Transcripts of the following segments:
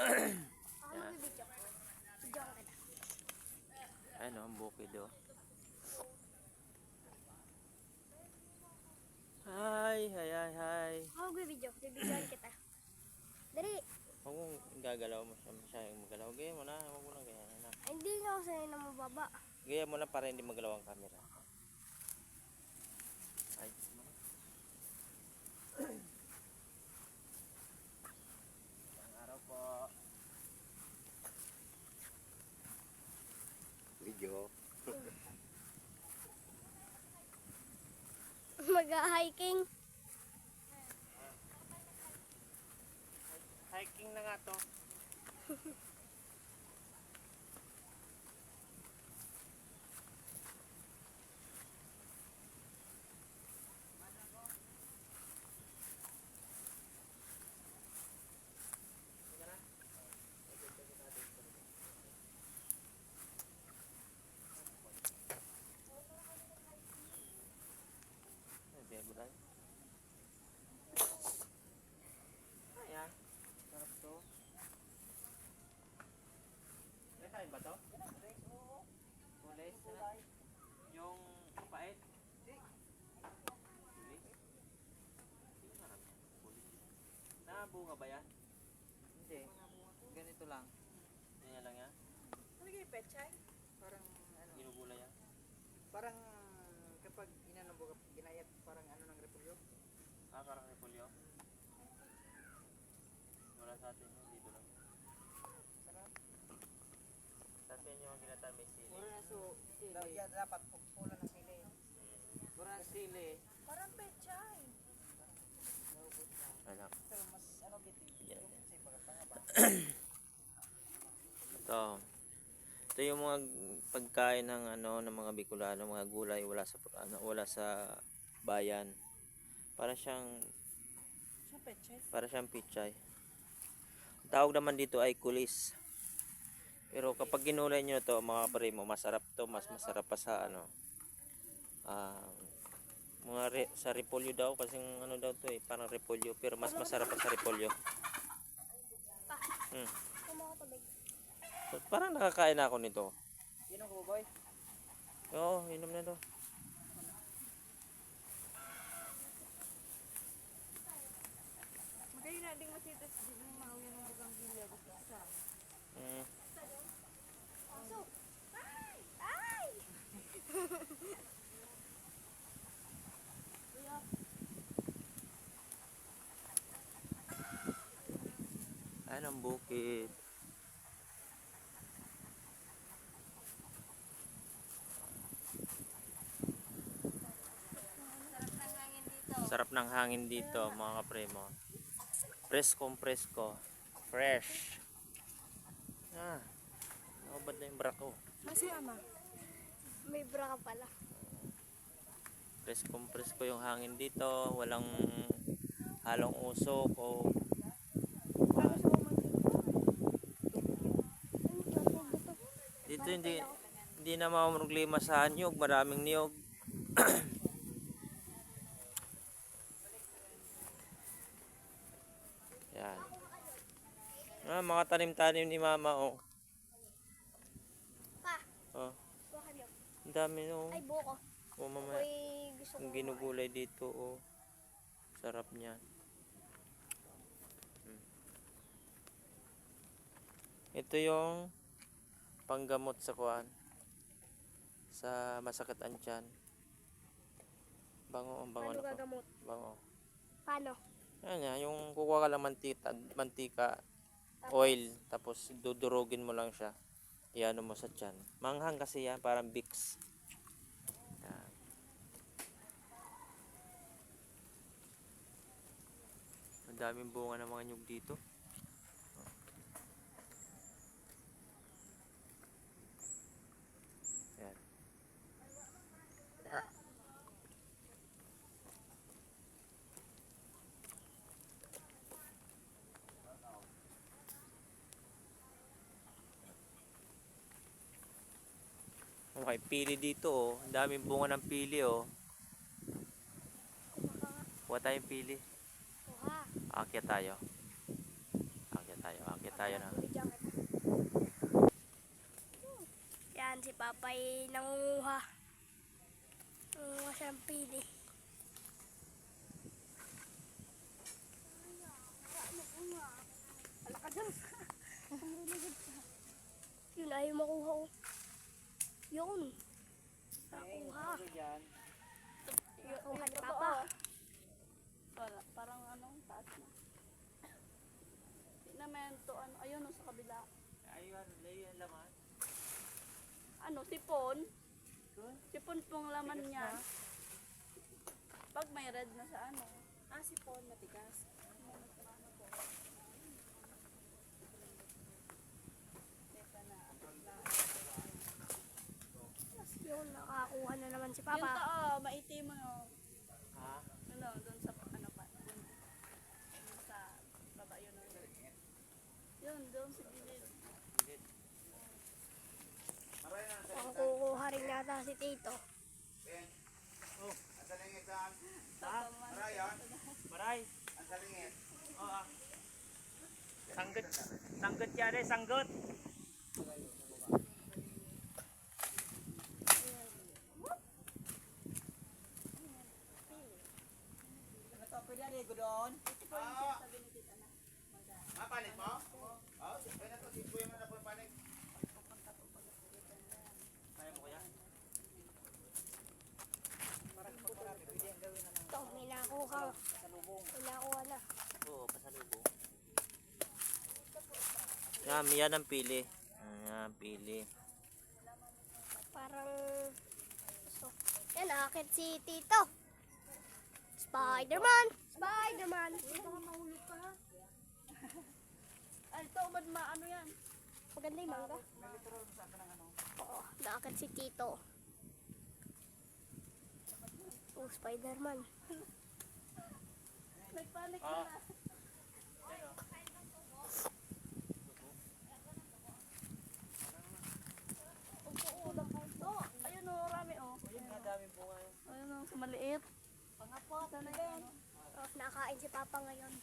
Ako magbibidyo. Video ko kita. Ano, ang bukid oh. Hi, hi, hi, hi. Ako magbibidyo. Bibidyoan kita. Dali. Huwag mong gagalaw mo siya yung magalaw. Gaya mo na, huwag mo lang ganyan na. Ay, hindi nga ako sanay na mababa. Gaya mo na para hindi magalaw ang camera. Ay, ang araw po. Video. Mag-hiking. Hiking na nga to. Bebulan. Ayan. Sarap to. May kain ba to? Kulis? Yung pait? Kulis? Nabunga ba yan? Hindi. Ganito lang. Ganyan lang yan? Ano kayo pechay? Parang ano. Ginugula yan? Parang kapag inanong ginayat parang ano ng repolyo. Ah, parang repolyo? Wala sa atin yun, dito lang. Sarap. Sa atin yung ginatan may sili. Pura na sili. Yan dapat pula ng sili. Pura na sili. Parang pechay. Naubos na. Wala. Pero mas ano biti. Yan. Kasi pagkatanga ba? Ito. Ito yung mga pagkain ng ano ng mga Bicolano, mga gulay wala sa bayan. Para siyang Sa pechay? pichay. Ang tawag naman dito ay kulis. Pero kapag ginulay nyo to mga primo, masarap to, mas masarap pa sa ano. Sa repolyo daw kasi ano daw to eh, parang repolyo pero mas masarap pa sa repolyo. Tama ko tabig. Parang nakakain na ako nito. Yun ang boy. Oo, inom na to. Magayon na ding masitas din ng mauyan ng bugang bilya. Gusto sa. Aso. Ay! Ay! Ayan ang bukid. Sarap ng hangin dito mga kapremo. Presko. Fresh. Nakabad na yung bra ko. Masi ama. May bra ka pala. Presko yung hangin dito. Walang halong usok o dito hindi na mamroglema sa niyog. Maraming niyog. Yan. Mga tanim-tanim ni mama oh. Pa, Oh, baka niyo. ang dami no. Ay, buko. Oh, mama. Uy, gusto ko. Ang ginugulay dito oh. Sarap niyan. Ito yung panggamot sa kuan. Sa masakit ang tiyan. Bango ang bango Paano na ko. gagamot? Bango. Paano? Yan yan, yung kukuha ka lang mantika, oil, tapos dudurugin mo lang siya. Iano mo sa tiyan. Manghang kasi yan, parang Vicks. Yan. Ang daming bunga ng mga nyug dito. Yan. Okay, pili dito oh. Ang daming bunga ng pili oh. Kuha tayong pili. Kuha. Aakyat tayo. Aakyat tayo, aakyat tayo na. May jacket. Yan, si Papay nangunguha. Nangunguha siya ng pili. Wala ka dyan. Yun, ayaw makuha ko. Yun. Nakuha. Yan. Nakuha ni Papa. Wala, parang anong taas na. Di naman to, ano, ayun no, sa kabila. Ayun, layo yung laman. Ano, sipon? Sipon pong laman niyan. Pag may red na sa ano. Sipon, matigas. Yun, nakakuha na naman si Yung Papa. maitim mo. Ha? Ano, doon sa, ano pa, doon sa baba yun. Yun, doon sa gilid. Ang kukuha rin yata si Tito. Maray. Oo. Sanggot. Sanggot yan eh, sanggot. Ano to? Pwede yan eh, doon. Panik mo? Oo, pwede na to. Sibuhin mo na po yung panik. Kaya mo kaya? Parang pag marami, pwede yung gawin na ng Ito, may nakuha. salubong. May nakuha na. Oo, pasalubong. Yan ang pili. Yan, pili. Parang... So, yan, akit si Tito. Spider-Man! Spider-Man! Ay, ito, ba't ano yan? Maganda yung mangga. May literal mo sa akin ng ano. Oo, naakit si Tito. Oh, Spider-Man. Nagpanik Ah. na. Oh, ayun o, rami o. Ayun nga, daming bunga yun. Ayun o, maliit. Pangapot. Oh, nakain si Papa ngayon.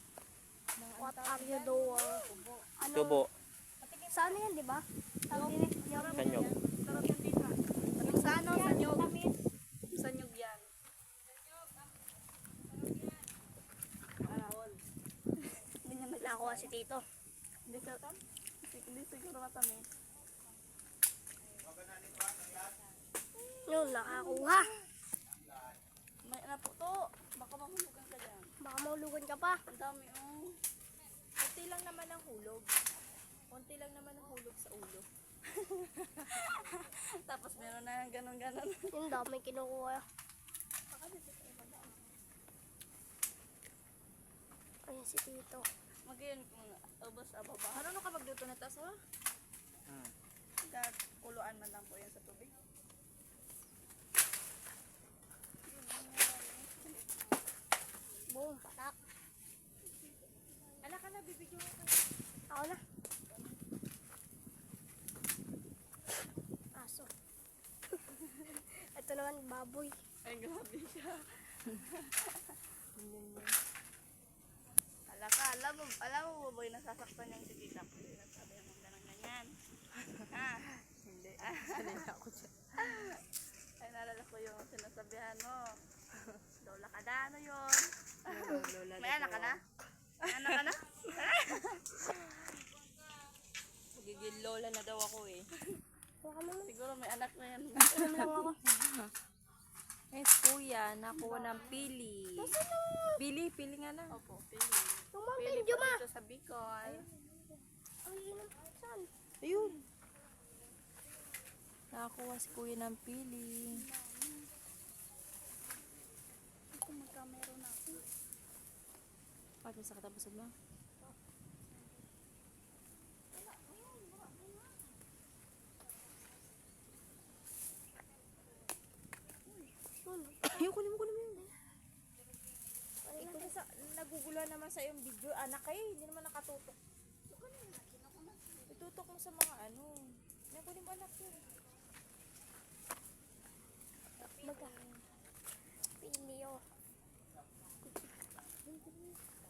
What are you doing? Ano? Tubo. Sa ano yan, di ba? Tawag Kanyog. Sarap yan dito. Yung sa ano, sa nyug. Sa nyug yan. Hindi niya nakuha si Tito. Hindi siguro matamis. Yun, nakakuha. May ano po to. Baka mahulugan ka dyan. Baka maulugan ka pa. Ang dami o. Konti lang naman ang hulog. Konti lang naman ang hulog sa ulo. Tapos meron na ganon-ganon. Yung dami kinukuha. Ayan si Tito. Mag-yun kung ubos ababa. Marunong ka magluto na tas, ha? Kuluan man lang po yan sa tubig. Boom, patak. Ala ka na, bibigyan mo ka. Ako na. Aso. Ito naman, baboy. Ay, grabe siya. alam mo, boy, nasasaktan yung si tita ko. Sabi mo, ganyan. Ha? Hindi. Sanay ako dyan. Ay, naalala ko yung sinasabihan mo. Lola ka na, ano yun? Lola May anak ka na? May anak ka na? Magiging lola na daw ako eh. Baka naman. Siguro may anak na yan. Inom lang ako. Yes, kuya. Nakuha ng pili. Pili nga na. Opo, pili. Yung Mountain Pili Dew po ma. dito sa Bicol. Ay, inom. Saan? Ayun. Nakakuha si kuya ng pili. Ito magkamero na ako. Bakit sa katapusan mo? Ayun, kunin mo yun. Ikaw sa, naguguluhan naman sa yung video. Anak kayo, hindi naman nakatutok. Itutok mo sa mga ano. Kunin mo anak yun. Baga. Pili oh.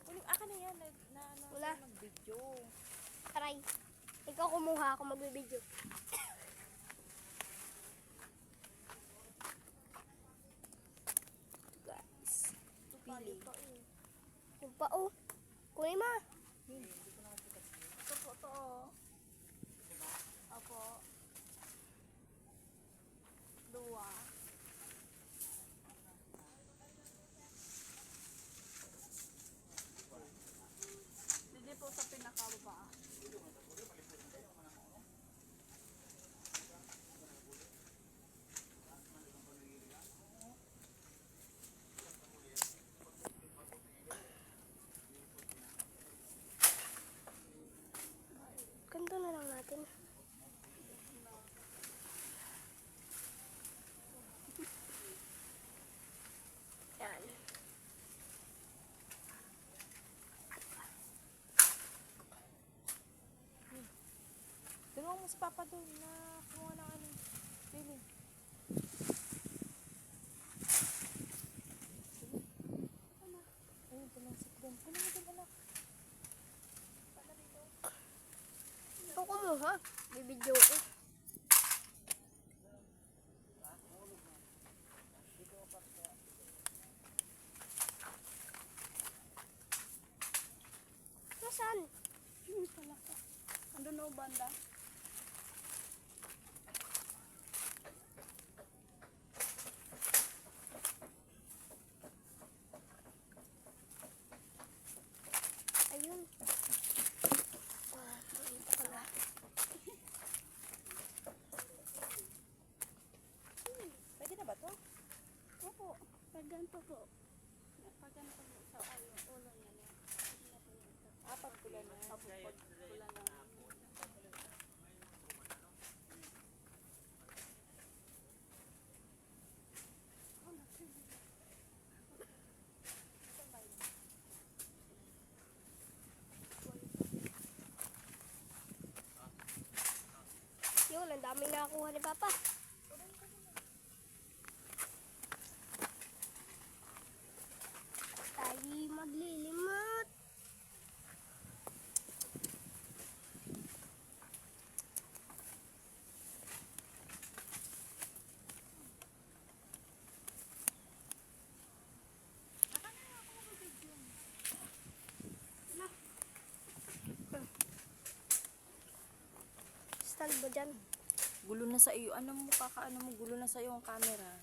Kunin, aka na yan. Na ano, Wala. mag-video. Tara. try. Ikaw kumuha, ako magbibideo. Guys, pili. Yung pa, oh. Kunin mo. Ito po to. Opo. Dua. Hindi po sa pinakababa. Ganito na lang natin. Yan. Tulungan mo si Papa doon na kumuha ng ano. Pili. Ayun, tumansik doon. Kunin mo doon, anak. Ikaw kumuha. Bibidyo ko. Nasaan? Andun o banda. Ayun. Ah, dito pala. Pwede na ba to? Opo. Pag ganito po. Pag ganito po sa ulo niya. Apat pula na. Opo, pag pula na. Yun, ang daming nakakuha ni Papa. Tayo maglilimot. Stand ba dyan? Gulo na sa iyo. Ano mo, kakaano mo, gulo na sa iyo ang camera.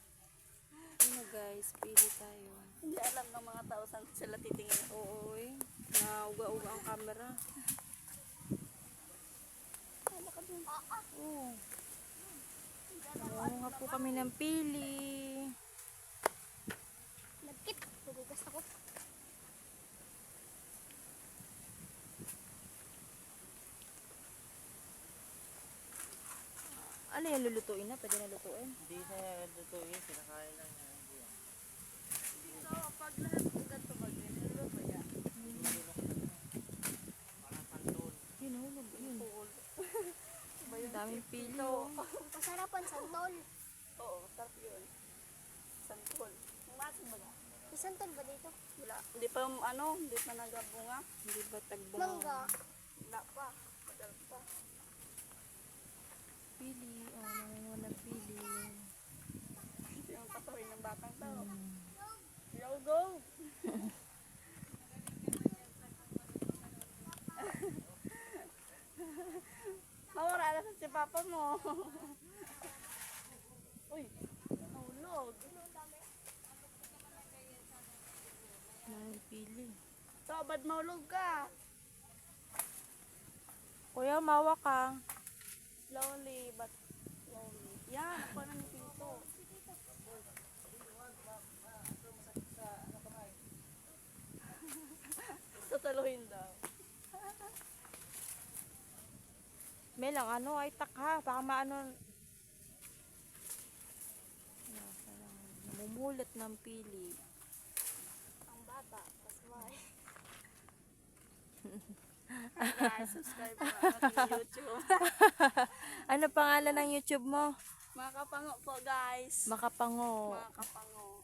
Ano guys, pili tayo. Hindi alam ng mga tao saan sila titingin. Oo eh. Nauga-uga ang camera. Oo. Nangunguha po kami ng pili. Nagkit. Nagugas ako. Ano yan, lulutuin na? Pwede na lutuin? Hindi na lutuin, kinakain lang niya. Hindi yan. So, pag lahat po ganito pag niluluto yan. Parang kanton. Yun oh, yun. Ang daming pili oh. Masarap ang santol. Oo, sarap yun. Santol. Ang masin ba? May santol ba dito? Wala. Hindi pa hindi pa nagabunga. Hindi ba tagbong? Mangga. Wala pa. Matagal pa. Pili. Oh, nangunguha ng pili. Yung patuloy ng batang tao. Yo, go! Mawala na si papa mo. Uy, nahulog. Daming pili. So, ba't mahulog ka? Kuya, mawa ka. Slowly, but slowly. Yan, ako na ng pinto. Tataluhin daw. Mel, ang ano, ay takha. Baka maano. Namumulat ng pili. Ang bata. Pasmay. Guys, subscribe mo ang YouTube. Ano pangalan ng YouTube mo? Makapango po, guys. Makapango. Makapango.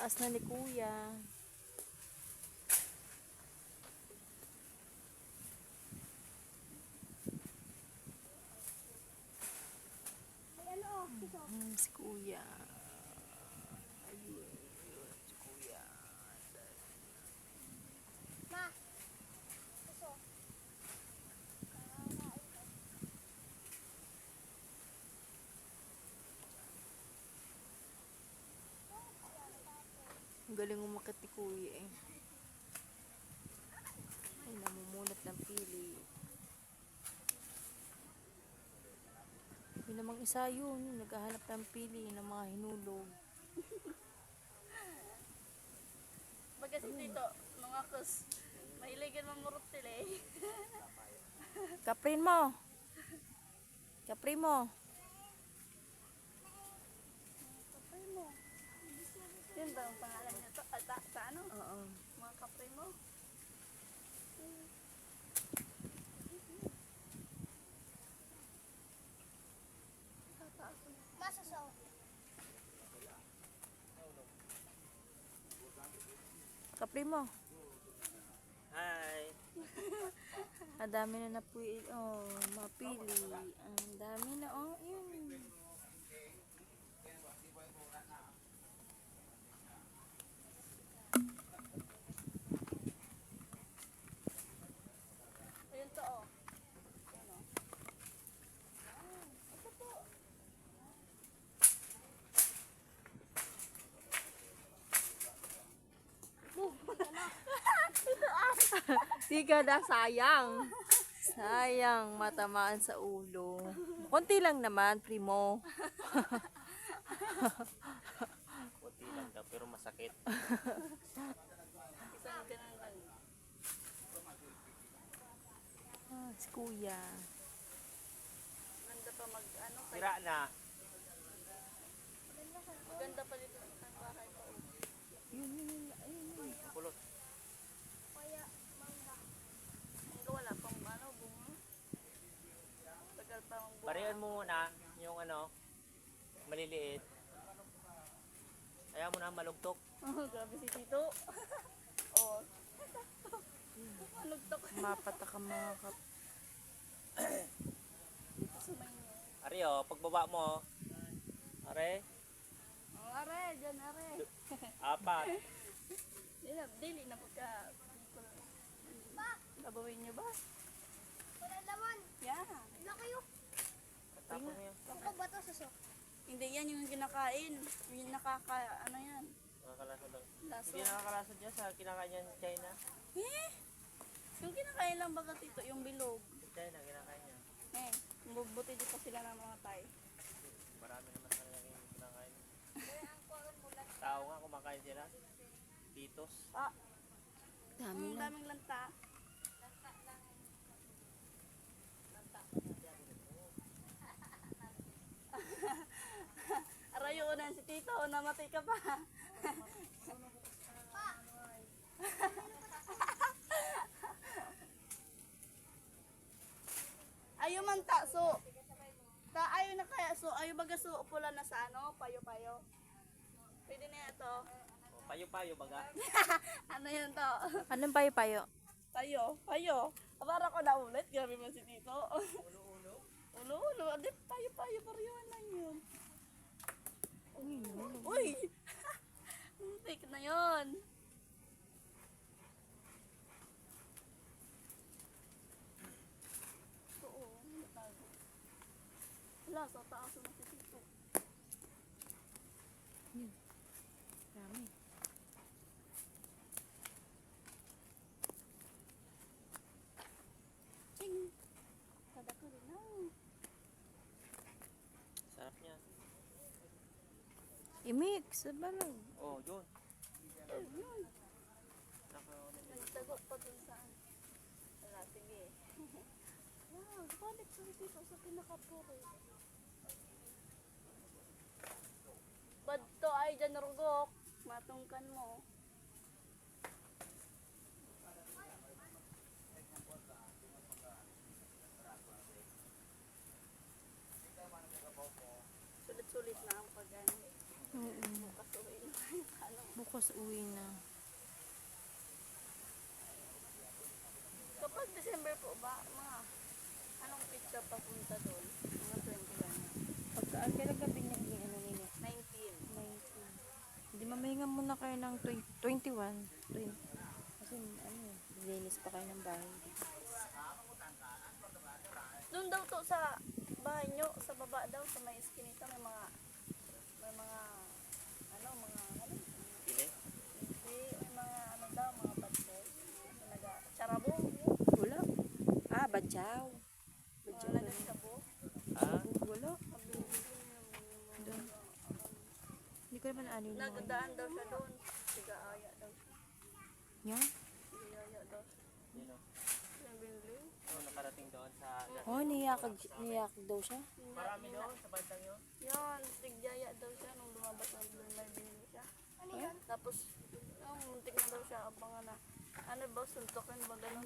taas na ni Kuya. May ano oh, piso. Si Kuya. Ayun, si Kuya. Ma. Piso. Ang galing umakit ni Kuya eh. Ay, namumulat ng pili. Yun namang isa yun, yung naghahanap ng pili ng mga hinulog. Baga si Tito, mga kus, mahiligan mamurot sila eh. Kaprin mo! Kaprin mo! Kapre mo. Yun ba ang pangalan niya to? Sa ano? Oo. Mga kapre mo? Masasaw. Kaprin mo! Hi! Ang dami na napuwi. Oh, mapili. Ang dami na. Oh, yun. Ayun to oh. Di ka na, sayang. Sayang, matamaan sa ulo. Konti lang naman, primo. Kunti lang daw, pero masakit. Isang ganun lang. Ah, si Kuya. Maganda pa mag ano. Sira na. Maganda pa dito ang bahay ko. Yun, yun, yun. Ayun, yun. Pulot. Kaya mangga. Hanggang wala pang ano, bunga. Tagal pa ang bunga. Parehan mo muna yung ano, maliliit. Ayaw mo na malugtok. Oh, grabe si Tito. Oh. Malugtok. Mapata ka mga Dito sa may niyo. Ari oh, pagbaba mo. Are, Oh, are, dyan are. apat. Dili na pagka. Labawin niyo ba? Wala laman. Yeah. Wala kayo. Tapos mo yun. Ako ba to suso? Hindi yan yung kinakain. Yung ano yan. Nakakalasa daw. Laso. Hindi nakakalasa dyan sa kinakain niya ng China. Eh? Yung kinakain lang baga Tito, yung bilog. Sa China, kinakain niya. Eh, bubuti dito sila ng mga Thai. Marami naman sa kanya yung kinakain. Tao nga, kumakain sila. Titos. Ah, dami ang na. daming lanta. Arayo na si Tito, namatay ka pa. Ayaw man ta, so. Ayaw na kaya, so ayaw baga so pula na sa ano, payo-payo. Pwede na ito. O, payo-payo baga. Ano yan to? Anong payo-payo? Payo. Para ko na ulit, grabe man si Tito. Ulo-ulo. Adi, payo-payo, pariwan lang yun. Uy! Fake na yun. Oo, natago. Wala, sa taas na si Tito. Dami. Ching! Kada ka rin na. Sarap niya. I-mix. Ba lang? Oh, yun. Yun. Naka, Nagtago pa dun saan. Wala, sige. Wow, balik sa dito sa pinakapuro. Bad to ay dyan rugok. Matungkan mo. Sulit-sulit na ang pag-ano. Oo. Bukas uwi na. Kapag December po ba, mga anong pizza papunta doon? Mga 21. Pagkaan kailan gabi niya ni ano nini? 19. 19. Hindi mamahinga muna kayo ng 21. 20. Kasi ano, linis pa kayo ng bahay. Doon daw to sa bahay nyo, sa baba daw, sa may eskinita, may mga Pili. hindi, may mga ano daw, mga bad boys. Charabong, Wala. Badyaw. Badyaw mga na. nagchabo. Ah, Wala. Doon. Hindi ko naman ano yun. Nagdaan daw siya doon. Siga-aya daw siya. Yan? Siga-aya daw siya. sino? Yung binling. Oh, nakarating doon sa... Oh, niyakag daw siya. Marami doon sa bandang yun. Yun, sigjaya daw siya nung lumabas ng doon may binili siya. Ano yan? Tapos, muntik na daw siya abangan na. Ano ba, suntokin ba ganun?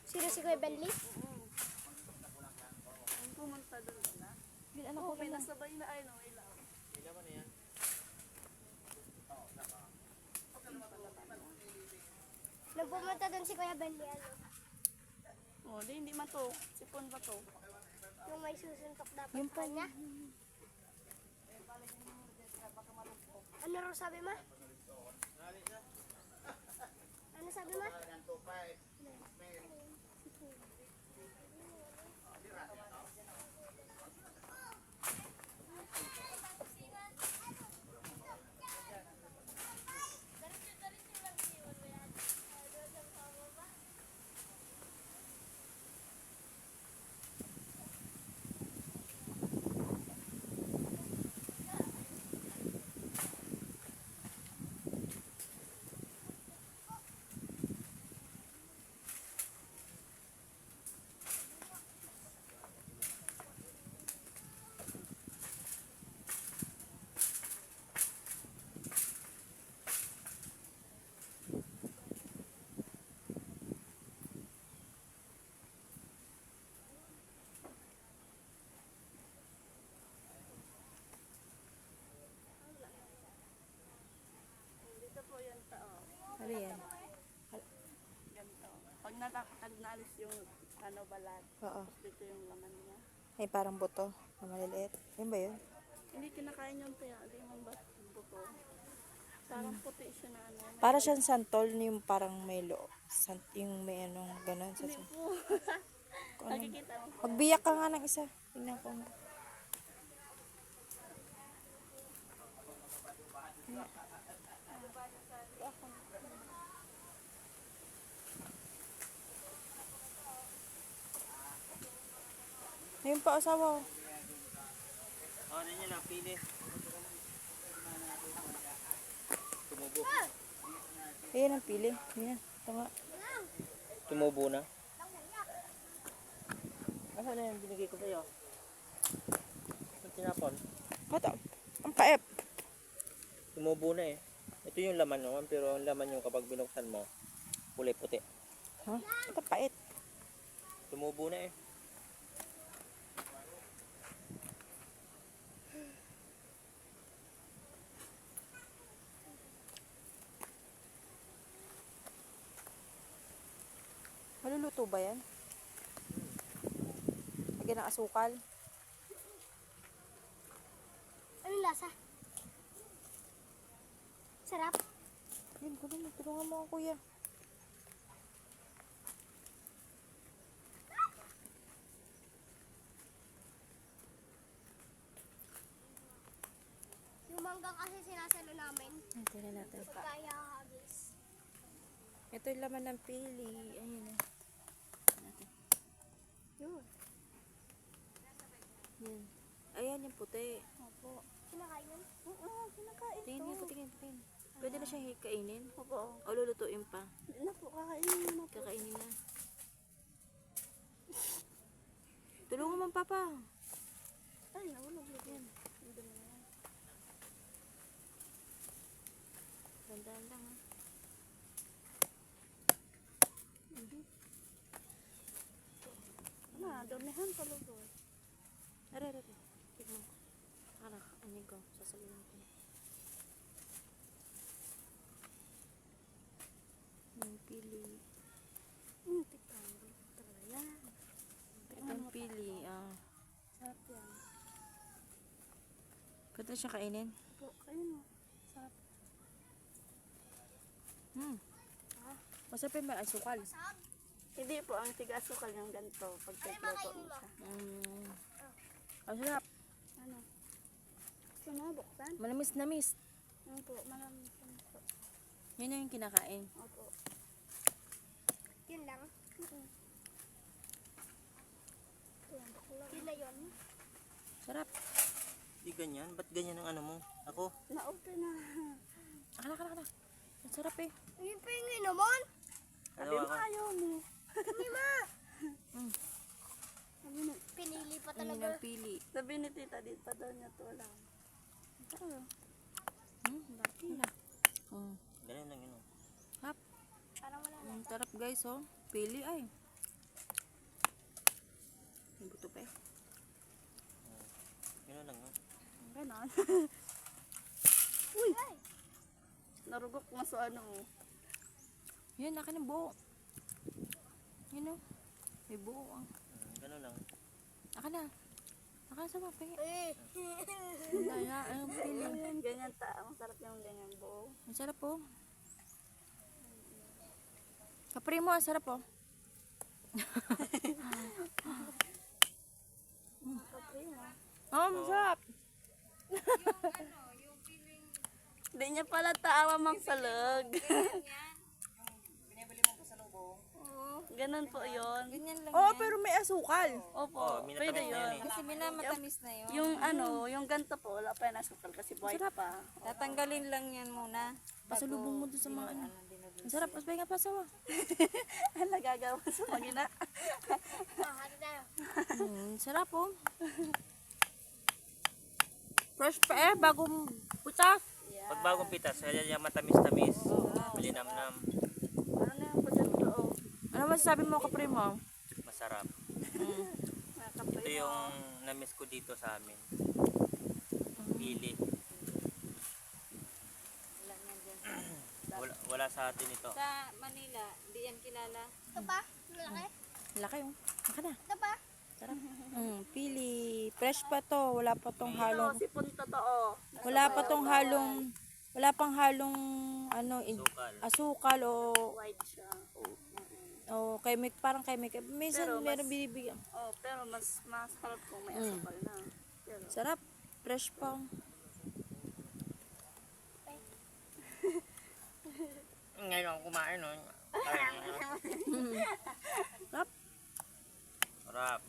Sino si Kuya Bentley? Ang pumunta doon na. Yun, anak Oh, ko may na. nasabay na ay, no, ilaw. Hindi naman na yan. Nung pumunta doon si Kuya Bentley, ano? Oh, hindi man to. Sipon ba to? Yung may susuntok dapat Yung sa kanya. Ano raw sabi ma? Ano sabi ma? Dito po yung tao. Ano yan? Ganito. Pag naalis yung ano balat, Oo. tapos dito yung laman niya. Ay, parang buto. Na maliliit. Yun ba yun? Hindi kinakain yung tiya, hindi yung buto. Parang puti siya na ano. Para siyang santol, yung parang may yung may anong gano'n. Hindi po. Nakikita mo po. Magbiyak ka nga ng isa. Tingnan ko. Ayun pa, asawa ko. Oh, ano nyo lang, pili. Tumubo. Ayan ang pili. Ayan. Ito nga. Tumubo na. Asa na yung binigay ko sa'yo? Ang tinapon. Ito. Ang paep. Tumubo na eh. Ito yung laman naman, pero ang laman yung kapag binuksan mo, kulay-puti. Ha? Ito paet. Tumubo na eh. Maluluto ba yan? Lagyan ng asukal. Anong lasa? Sarap? Yun, kunin mo. Tulungan mo ako, kuya. Yung mangga kasi sinasalo namin. Ito na natin. Kaya hagis. Ito yung laman ng pili. Ayun na. Yun. Yan. Ayan yung puti. Opo. Kinakain yun? Oo, kinakain Tingin nga, to. patingin, patingin. Pwede na siyang kainin. Opo. O lulutuin pa. Hindi na po, kakainin na po. Kakainin na. Tulungan mo, papa. Ay, nahulog na yan. Ang dumi na yan. Tandaan lang, ha. Damihan pa lugoy. Aray. Tignan ko. Anak, ano ko? Sasabihin ko. Yung pili. Tikman. Talaga yan. Itong pili, Sarap yan. Pwede siya kainin? Po, kayo no. Sarap. Masarap yung may asukal. Hindi po, ang tiga-asukal yung ganito. Pag nagluto mo siya. Ang sarap. Ano? Sumabuksan? Manamis-namis. Ano po, malamis yan po. Yun yung kinakain. Opo. Yun lang. Yun na yun. Sarap. Di ganyan. Ba't ganyan ang ano mo? Ako? Na-open na. Akala. Ang sarap eh. Yung penguin naman. Sabi Dalawa mo ka. ayaw mo. Hindi ma. Sabi na. Pinili pa Hindi talaga. ng pili. Sabi ni tita, di pa daw niya to lang. Sarap. Laki na. Ganyan lang yun. Oh. Sarap. Parang wala na. Ang sarap guys oh. Pili ay. May buto pa eh. Yun lang. Oh. Ganon. Uy! Narugok nga sa ano. Yun, akin ang buo. Yun oh. May buo ah. Ganun lang. Akin na. Akin na sa mga pingi. Eh. Daya, ang pili. Ganyan ta. Masarap yung ganyan buo. Ang sarap oh. Kapri mo, ang sarap oh. Kapri mo. Oh, masarap. Hindi niya pala taawa magsalog. Binibili mo po sa lubong. Ganon po yun. Oh, pero may asukal. Opo, minatamis pwede na yun yun. eh. Kasi minamatamis na yun. Yung ano, yung ganito po, wala pa yung asukal kasi buhay pa. Tatanggalin lang yan muna. Pasalubong mo doon sa mga ano. Ang sarap, mas pahinga pa sawa. Ano nagagawa sa magina? Hati tayo. Sarap oh. Fresh pa eh, bagong putas. Pag bagong pitas, kaya yung matamis-tamis. Malinamnam. Ano na yung pagkato? Ano masasabi mo kapre mo? Masarap. Nakapay. Ito yung na-miss ko dito sa amin. Pili. Wala sa atin ito. Sa Manila, di yan kilala. Ito pa? Malaki? Laki oh. Laki na. Ito pa? Sarap. Pili. Fresh pa to. Wala pa tong halong. Sipon totoo. Wala pang halong ano, Sukal. asukal o White siya. parang chemical. Minsan Pero meron mas- binibigyan. Oh, pero mas masarap kung may asukal na. Pero, Sarap. Fresh pa. Ngayon ako kumain, no? Sarap. Sarap.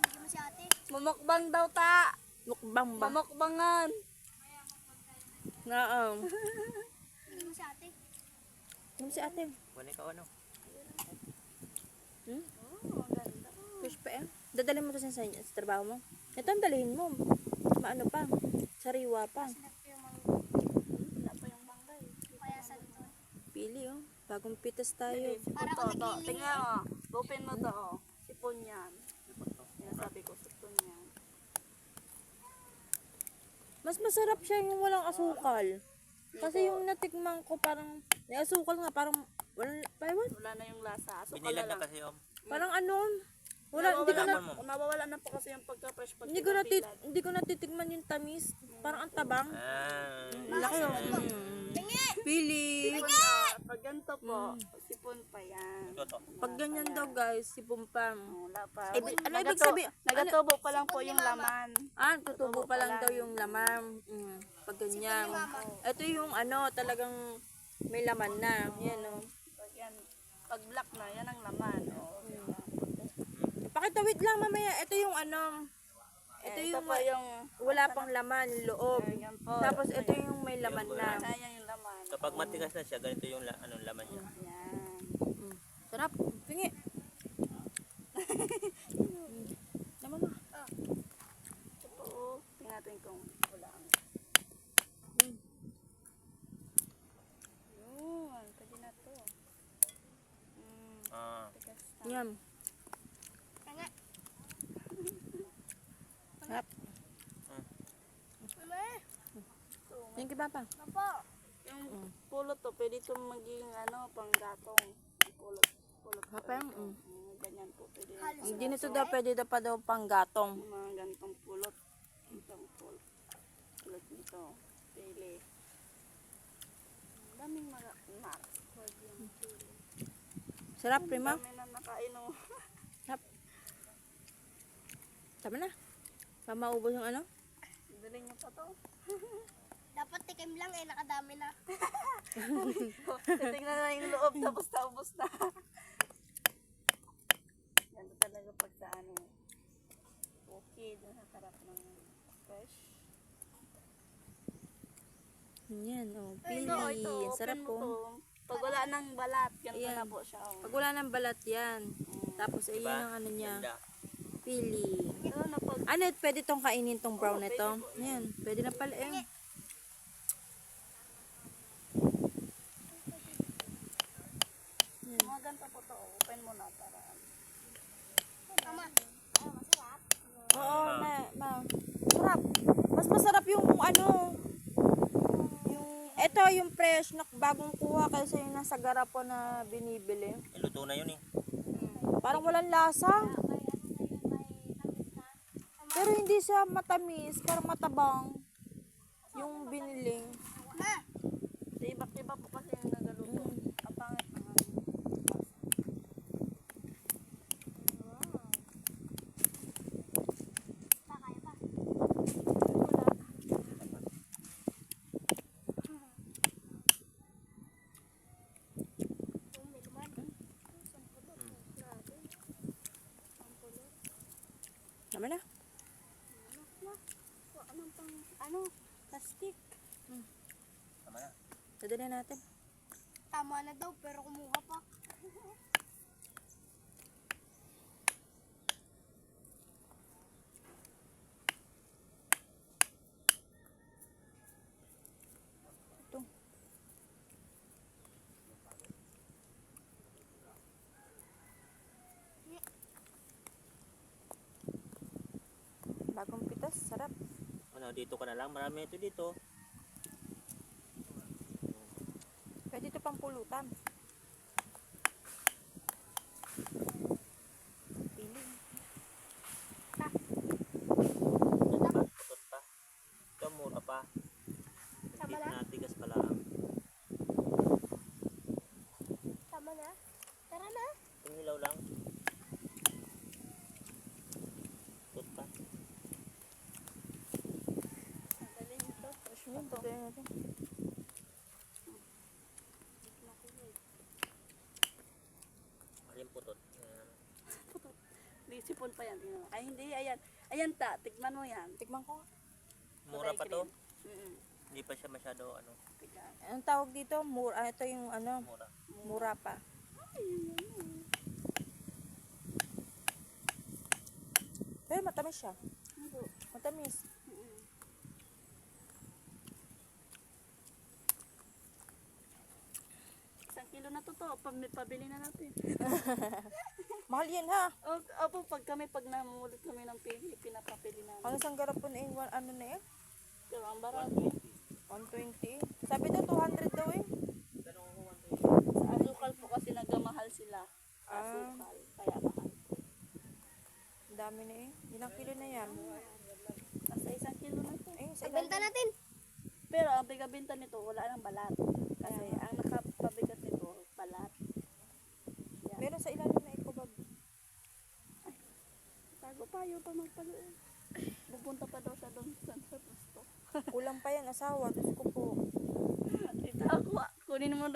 Hindi mo si ate. mamukbang daw ta. Mukbang ba? Mamukbangan. Na, Hindi mo si ate. Ano si ate? Wala ka ano? Fresh pa eh. Dadalhin mo to sa trabaho mo. Ito ang dalhin mo. Maano pa. Sariwa pa. Wala pa yung bangay. Kaya sa dito. Pili oh. Bagong pitas tayo. Sipon Para to. ako To. naglilihi. Tingnan mo. Open mo to. Oh. Sipon yan. Sinasabi ko, sipon yan. Mas masarap siya yung walang asukal. Kasi yung natikman ko parang, may asukal nga parang, Wala na yung lasa. Asukal Binilad na na lang. kasi, parang ano, hindi ko na, Mawawala na po kasi yung pagka-fresh pag hindi ko natitikman yung tamis. Parang ang tabang. Laki oh. Pili. Pag ganito po, sipon pa yan. Ito to. Pag ganyan daw guys, si Pumpam. Wala pa. Ano ibig sabihin? Nagatubo pa lang po yung laman. Tutubo pa lang daw yung laman. Pag ganyan. Ito yung ano, talagang may laman na. Yan oh. Pag yan, pag black na, yan ang laman. Oh. Pakitawid lang mamaya. Ito yung ano, ito Ito yung po yung, wala pang laman, loob. yan po. Tapos ito yung may laman na. Ayan yung laman. Kapag matigas na siya, ganito yung anong laman niya. Yan. Sarap. Pingi. Naman mo. Ito po, oh. Tingnan natin kung wala ang. Yun, pwede na to. Ah. Tigas na. Yan. Kaya nga. Sarap. Mama, Thank you, Papa. papa. Yung pulot to, pwede ito maging panggatong. Pulot. Pulot. Papa, Ganyan po, pwede. Halos Hindi nito daw pwede daw pa daw panggatong. Yung mga ganitong pulot. Itong pulot. Pulot nito. Pili. Ang daming mga marks. Huwag yung pili. Sarap, Prima. Dami na nakainom. Tama na. Pamaubos yung ano? Bili niyo pa to. Dapat tikim lang eh, nakadami na. Titignan na yung loob, tapos naubos na. Yan talaga pag sa okay, nakasarap ng fresh. Yan, oh. Pili. Ito, ito, Ang sarap open mo po. to. Pag wala ng balat, ganito Ayan. na po siya. Pag wala ng balat yan. Tapos ayun Diba? ang ano niya. Ganda. Pili. Ito na pag Ano, pwede tong kainin tong brown na to? Yan, pwede na pala eh. mga ganito po to, open mo na para Tama. Ay, masarap. Oo, sarap. Mas masarap yung ano, eto yung fresh na bagong kuha kaysa yung nasa garapon na binibili. Iluto na yun eh. Parang walang lasa. Pero hindi siya matamis, parang matabang. Yung binili. Ma, iba po kasi yung nagaluto. Ang pangit naman. kaya pa. Tama na. Plastic. Tama na. Dadali natin. Tama na daw, pero kumuha pa. Bagong pitas, sarap. Ano, dito ka na lang. Marami ito dito. Pwede ito pang pulutan. Pili. Putot pa. Ito, mura pa. Tama Tip na? na, tigas pala. Tama na? Tara na. Itong hilaw lang. Putot pa. Galing ito. Fresh yun, dadali natin. Alin putot. Ayan. Sipon pa yan. Tingnan mo. Ay hindi, ayan. Ayan ta, tikman mo yan. Tikman ko. Mura pa to. Mm-mm. Hindi pa siya masyado ano, Tignan. Anong tawag dito? Mura. Ito yung ano, mura. mura pa. Pero matamis siya. Hindi. Matamis. Isang kilo na to. Pabili na natin. Mahal yan ha. Opo, pag namulit kami ng pili, pinapapili namin. Ang isang garapon eh, ano na eh? Pero ang barami. 120. Sabi daw 200 daw eh. Sa asukal po kasi nagmamahal sila. Asukal. Kaya mahal. Ang dami na eh. Ilang kilo na yan? Nasa isang kilo na to. Eh, sa Benta ilang... natin. Pero ang bigabinta nito, wala nang balat. Kasi ang nakapabigat nito, balat. Meron sa ilalim na eco bag. Tago pa, yun pa magpalo. Pupunta pa daw siya doon sa gusto. Kulang pa yan, asawa. Diyos ko po. Itago, kunin mo